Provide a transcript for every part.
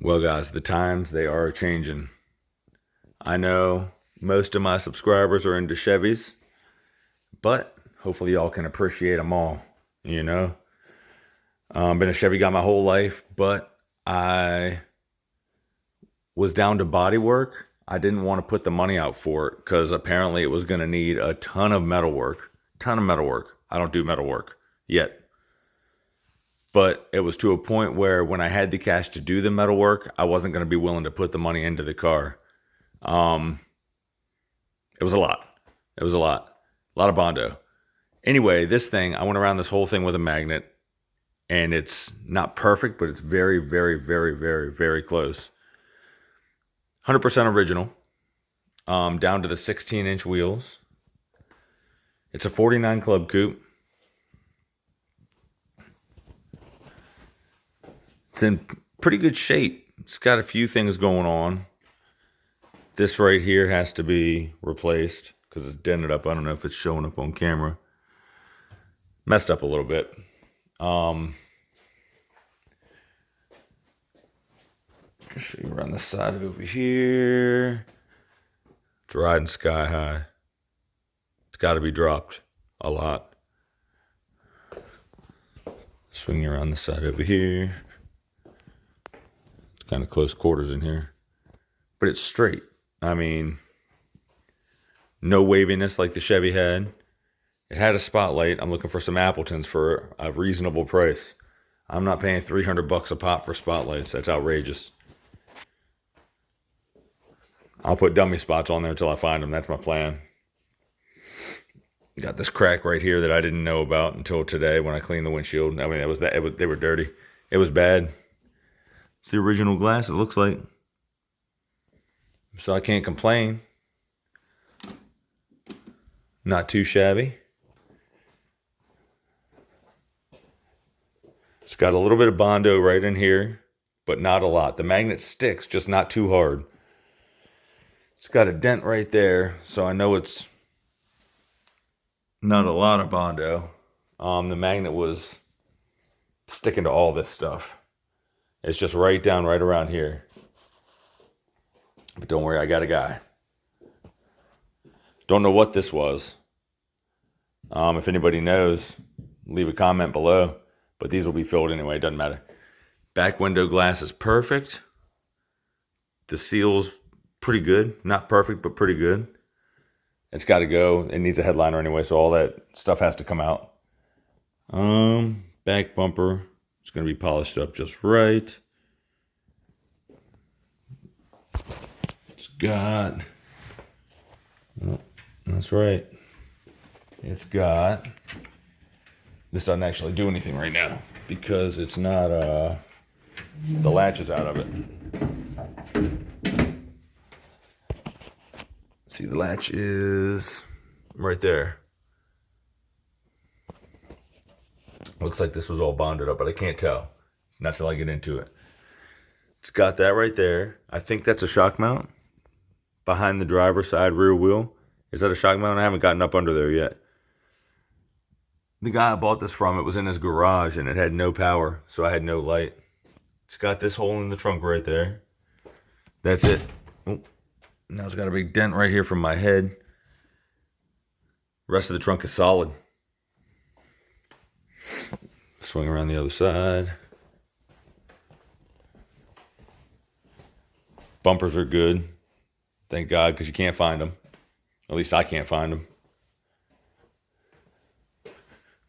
Well, guys, the times they are changing. I know most of my subscribers are into Chevys, but hopefully y'all can appreciate them all. You know, been a Chevy guy my whole life, but I was down to body work. I didn't want to put the money out for it because apparently it was going to need a ton of metal work. Ton of metal work. I don't do metal work yet. But it was to a point where when I had the cash to do the metal work, I wasn't going to be willing to put the money into the car. Um, it was a lot. It was a lot. A lot of Bondo. Anyway, this thing, I went around this whole thing with a magnet, and it's not perfect, but it's very, very, very, very, very close. 100% original, down to the 16-inch wheels. It's a 49 Club Coupe. It's in pretty good shape. It's got a few things going on. This right here has to be replaced because it's dented up. I don't know if it's showing up on camera. Messed up a little bit. Just show you around the side over here. It's riding sky high. It's got to be dropped a lot. Swing you around the side over here. It's kind of close quarters in here. But it's straight. I mean, no waviness like the Chevy had. It had a spotlight. I'm looking for some Appletons for a reasonable price. I'm not paying $300 a pop for spotlights. That's outrageous. I'll put dummy spots on there until I find them. That's my plan. Got this crack right here that I didn't know about until today when I cleaned the windshield. I mean, it was that they were dirty. It was bad. It's the original glass, it looks like. So I can't complain. Not too shabby. It's got a little bit of Bondo right in here, but not a lot. The magnet sticks, just not too hard. It's got a dent right there, so I know it's not a lot of Bondo. The magnet was sticking to all this stuff. It's just right down right around here. But don't worry, I got a guy. Don't know what this was. If anybody knows, leave a comment below. But these will be filled anyway, it doesn't matter. Back window glass is perfect. The seal's pretty good. Not perfect, but pretty good. It's got to go. It needs a headliner anyway, so all that stuff has to come out. Back bumper. It's going to be polished up just right. It's got... Oh, that's right. It's got... This doesn't actually do anything right now because it's not, the latch is out of it. See, the latch is right there. Looks like this was all bonded up, but I can't tell. Not till I get into it. It's got that right there. I think that's a shock mount behind the driver's side rear wheel. Is that a shock mount? I haven't gotten up under there yet. The guy I bought this from, it was in his garage and it had no power, so I had no light. It's got this hole in the trunk right there. That's it. Oh, now it's got a big dent right here from my head. Rest of the trunk is solid. Swing around the other side. Bumpers are good. Thank God, because you can't find them. At least I can't find them.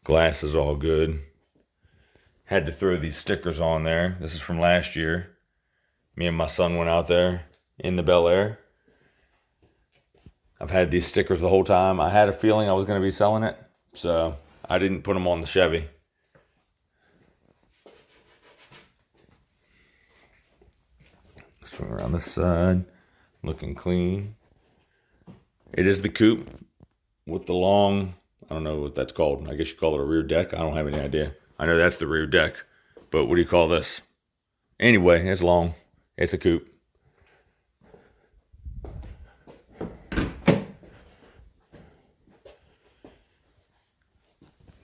Glass is all good. Had to throw these stickers on there. This is from last year. Me and my son went out there in the Bel Air. I've had these stickers the whole time. I had a feeling I was going to be selling it, so I didn't put them on the Chevy. Swing around this side. Looking clean. It is the coupe with the long... I don't know what that's called. I guess you call it a rear deck. I don't have any idea. I know that's the rear deck. But what do you call this? Anyway, it's long. It's a coupe.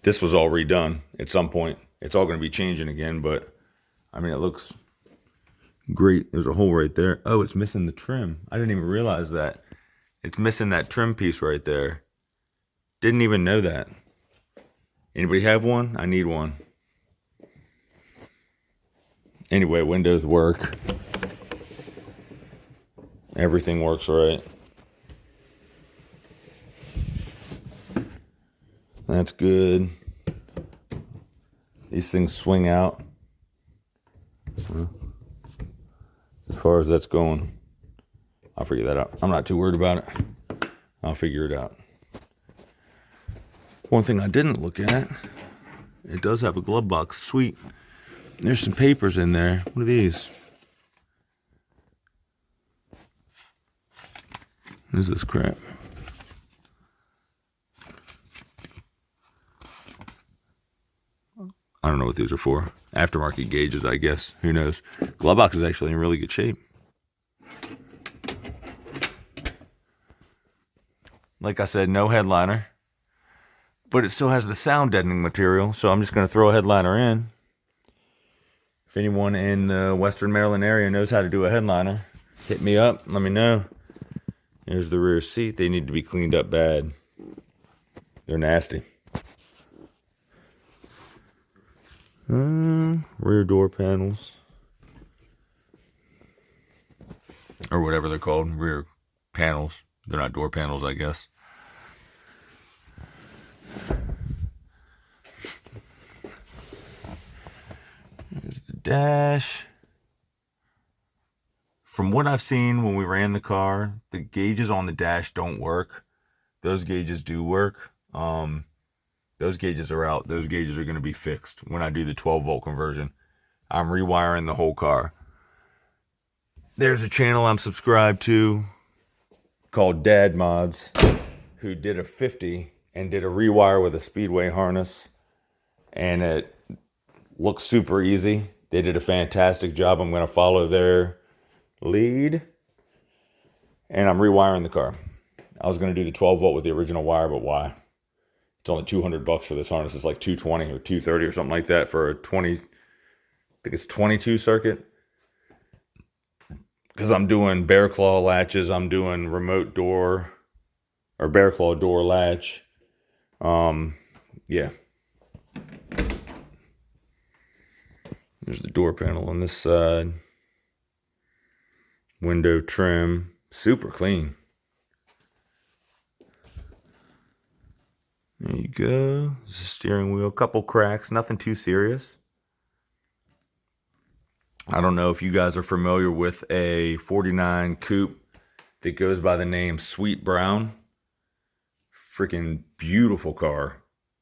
This was all redone at some point. It's all going to be changing again, but I mean, it looks Great. There's a hole right there. Oh, it's missing the trim. I didn't even realize that. It's missing that trim piece right there. Didn't even know that. Anybody have one? I need one. Anyway, windows work. Everything works right. That's good. These things swing out. As far as that's going, I'll figure that out. I'm not too worried about it. I'll figure it out. One thing I didn't look at, it does have a glove box. Sweet. There's some papers in there. What are these? What is this crap? I don't know what these are for. Aftermarket gauges, I guess. Who knows? Glovebox is actually in really good shape. Like I said, no headliner. But it still has the sound deadening material, so I'm just going to throw a headliner in. If anyone in the Western Maryland area knows how to do a headliner, hit me up, let me know. Here's the rear seat. They need to be cleaned up bad. They're nasty. Rear door panels. Or whatever they're called. Rear panels. They're not door panels, I guess. Here's the dash. From what I've seen when we ran the car, the gauges on the dash don't work. Those gauges do work. Those gauges are out. Those gauges are going to be fixed when I do the 12 volt conversion. I'm rewiring the whole car. There's a channel I'm subscribed to called Dad Mods, who did a 50 and did a rewire with a Speedway harness, and it looks super easy. They did a fantastic job. I'm going to follow their lead, and I'm rewiring the car. I was going to do the 12 volt with the original wire, but why? It's only $200 for this harness. It's like $220 or $230 or something like that for a 20, I think it's 22 circuit. Because I'm doing bear claw latches, I'm doing remote door or bear claw door latch. Yeah. There's the door panel on this side. Window trim, super clean. There you go. There's a steering wheel, couple cracks, nothing too serious. I don't know if you guys are familiar with a 49 Coupe that goes by the name Sweet Brown. Freaking beautiful car.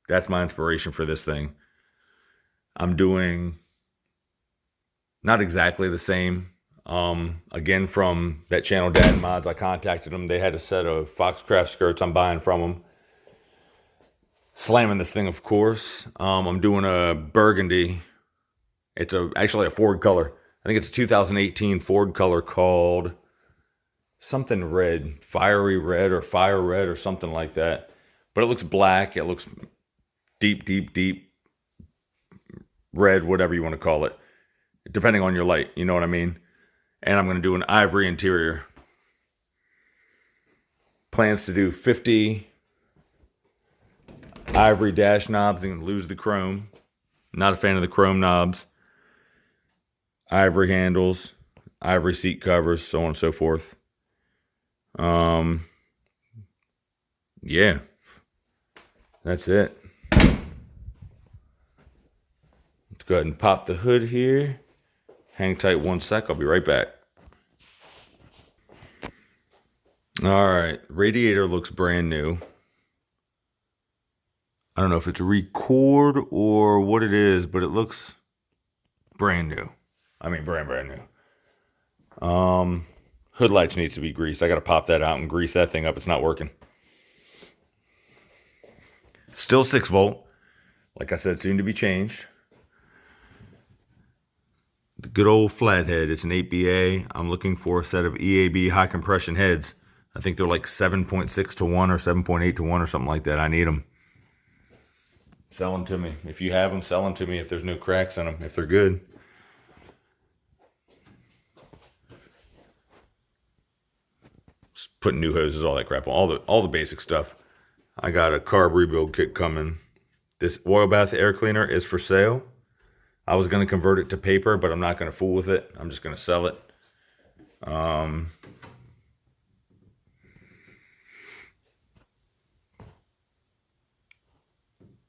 That's my inspiration for this thing. I'm doing not exactly the same. Again, from that channel, Dad Mods, I contacted them. They had a set of Foxcraft skirts I'm buying from them. Slamming this thing, of course. I'm doing a burgundy. It's actually a Ford color. I think it's a 2018 Ford color called something red. Fiery red or fire red or something like that. But it looks black. It looks deep, deep, deep red, whatever you want to call it. Depending on your light, you know what I mean? And I'm going to do an ivory interior. Plans to do 50 ivory dash knobs and lose the chrome. Not a fan of the chrome knobs. Ivory handles, ivory seat covers, so on and so forth. Yeah, that's it. Let's go ahead and pop the hood here. Hang tight one sec, I'll be right back. All right, radiator looks brand new. I don't know if it's a record or what it is, but it looks brand new. I mean, brand new. Hood latch needs to be greased. I got to pop that out and grease that thing up. It's not working. Still 6 volt. Like I said, soon to be changed. The good old flathead. It's an 8BA. I'm looking for a set of EAB high compression heads. I think they're like 7.6 to 1 or 7.8 to 1 or something like that. I need them. Sell them to me. If you have them, sell them to me if there's no cracks in them, if they're good. Just putting new hoses, all that crap, all the basic stuff. I got a carb rebuild kit coming. This oil bath air cleaner is for sale. I was going to convert it to paper, but I'm not going to fool with it. I'm just going to sell it.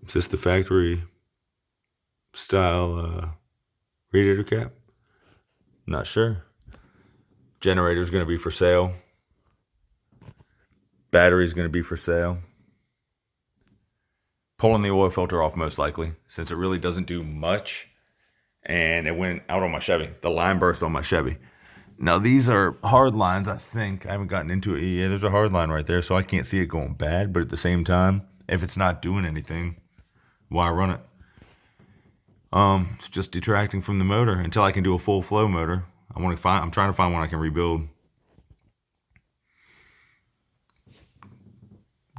Is this the factory style radiator cap? Not sure. Generator's going to be for sale. Battery's going to be for sale. Pulling the oil filter off most likely, since it really doesn't do much. And it went out on my Chevy. The line burst on my Chevy. Now these are hard lines, I think. I haven't gotten into it. Yeah, there's a hard line right there, so I can't see it going bad. But at the same time, if it's not doing anything, why run it? It's just detracting from the motor until I can do a full flow motor. I'm trying to find one I can rebuild.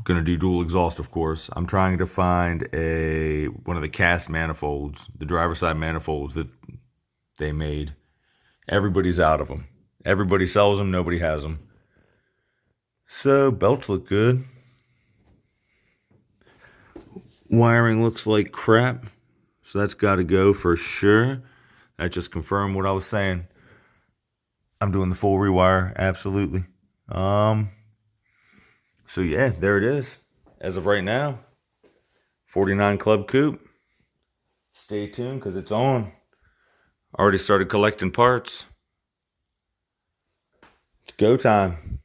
Gonna do dual exhaust, of course. I'm trying to find one of the cast manifolds, the driver's side manifolds that they made. Everybody's out of them. Everybody sells them, nobody has them. So belts look good. Wiring looks like crap, so that's got to go for sure. That just confirmed what I was saying. I'm doing the full rewire, absolutely. So yeah, there it is. As of right now, 49 Club Coupe. Stay tuned because it's on. Already started collecting parts. It's go time.